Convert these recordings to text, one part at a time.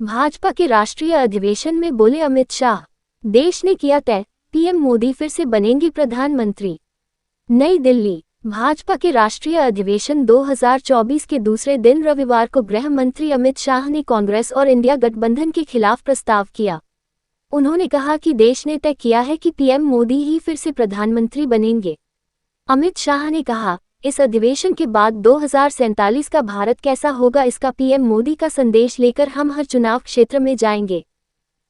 भाजपा के राष्ट्रीय अधिवेशन में बोले अमित शाह, देश ने किया तय, पीएम मोदी फिर से बनेंगे प्रधानमंत्री। नई दिल्ली। भाजपा के राष्ट्रीय अधिवेशन 2024 के दूसरे दिन रविवार को गृह मंत्री अमित शाह ने कांग्रेस और इंडिया गठबंधन के खिलाफ प्रस्ताव किया। उन्होंने कहा कि देश ने तय किया है कि पीएम मोदी ही फिर से प्रधानमंत्री बनेंगे। अमित शाह ने कहा, इस अधिवेशन के बाद 2047 का भारत कैसा होगा, इसका पीएम मोदी का संदेश लेकर हम हर चुनाव क्षेत्र में जाएंगे।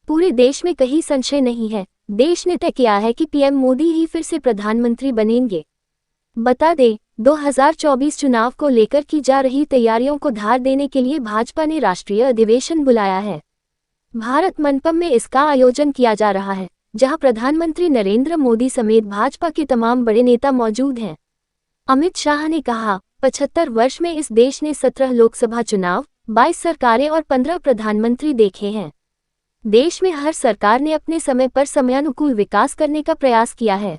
पूरे देश में कहीं संशय नहीं है, देश ने तय किया है कि पीएम मोदी ही फिर से प्रधानमंत्री बनेंगे। बता दें, 2024 चुनाव को लेकर की जा रही तैयारियों को धार देने के लिए भाजपा ने राष्ट्रीय अधिवेशन बुलाया है। भारत मंडपम में इसका आयोजन किया जा रहा है, जहां प्रधानमंत्री नरेंद्र मोदी समेत भाजपा के तमाम बड़े नेता मौजूद हैं। अमित शाह ने कहा, 75 वर्ष में इस देश ने 17 लोकसभा चुनाव, 22 सरकारें और 15 प्रधानमंत्री देखे हैं। देश में हर सरकार ने अपने समय पर समयानुकूल विकास करने का प्रयास किया है,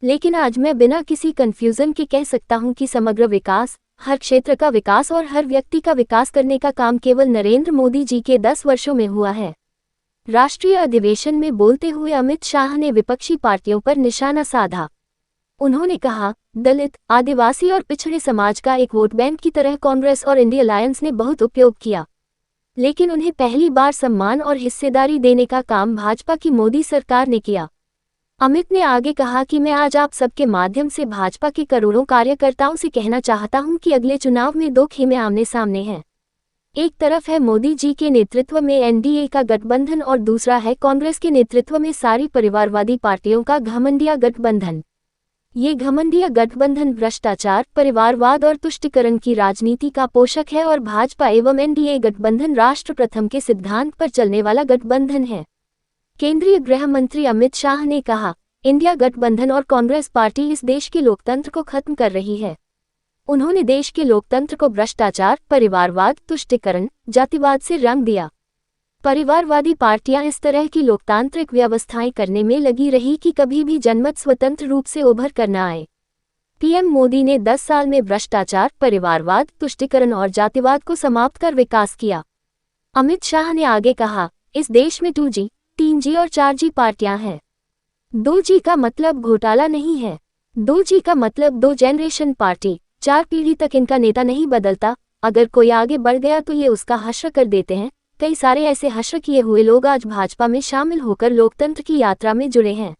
लेकिन आज मैं बिना किसी कंफ्यूजन के कह सकता हूं कि समग्र विकास, हर क्षेत्र का विकास और हर व्यक्ति का विकास करने का काम केवल नरेंद्र मोदी जी के 10 वर्षों में हुआ है। राष्ट्रीय अधिवेशन में बोलते हुए अमित शाह ने विपक्षी पार्टियों पर निशाना साधा। उन्होंने कहा, दलित, आदिवासी और पिछड़े समाज का एक वोट बैंक की तरह कांग्रेस और इंडिया अलायंस ने बहुत उपयोग किया, लेकिन उन्हें पहली बार सम्मान और हिस्सेदारी देने का काम भाजपा की मोदी सरकार ने किया। अमित ने आगे कहा कि मैं आज आप सबके माध्यम से भाजपा के करोड़ों कार्यकर्ताओं से कहना चाहता हूं कि अगले चुनाव में 2 खेमे आमने सामने हैं। एक तरफ है मोदी जी के नेतृत्व में एनडीए का गठबंधन और दूसरा है कांग्रेस के नेतृत्व में सारी परिवारवादी पार्टियों का घमंडिया गठबंधन। ये घमंडिया गठबंधन भ्रष्टाचार, परिवारवाद और तुष्टीकरण की राजनीति का पोषक है और भाजपा एवं एनडीए गठबंधन राष्ट्र प्रथम के सिद्धांत पर चलने वाला गठबंधन है। केंद्रीय गृह मंत्री अमित शाह ने कहा, इंडिया गठबंधन और कांग्रेस पार्टी इस देश के लोकतंत्र को खत्म कर रही है। उन्होंने देश के लोकतंत्र को भ्रष्टाचार, परिवारवाद, तुष्टीकरण, जातिवाद से रंग दिया। परिवारवादी पार्टियां इस तरह की लोकतांत्रिक व्यवस्थाएं करने में लगी रही कि कभी भी जनमत स्वतंत्र रूप से उभर कर न आए। पीएम मोदी ने 10 साल में भ्रष्टाचार, परिवारवाद, तुष्टीकरण और जातिवाद को समाप्त कर विकास किया। अमित शाह ने आगे कहा, इस देश में 2G, 3G और 4G पार्टियां हैं। 2G का मतलब घोटाला नहीं है। 2G का मतलब 2 जनरेशन पार्टी, 4 पीढ़ी तक इनका नेता नहीं बदलता। अगर कोई आगे बढ़ गया तो ये उसका हश्र कर देते हैं। कई सारे ऐसे हश्र किए हुए लोग आज भाजपा में शामिल होकर लोकतंत्र की यात्रा में जुड़े हैं।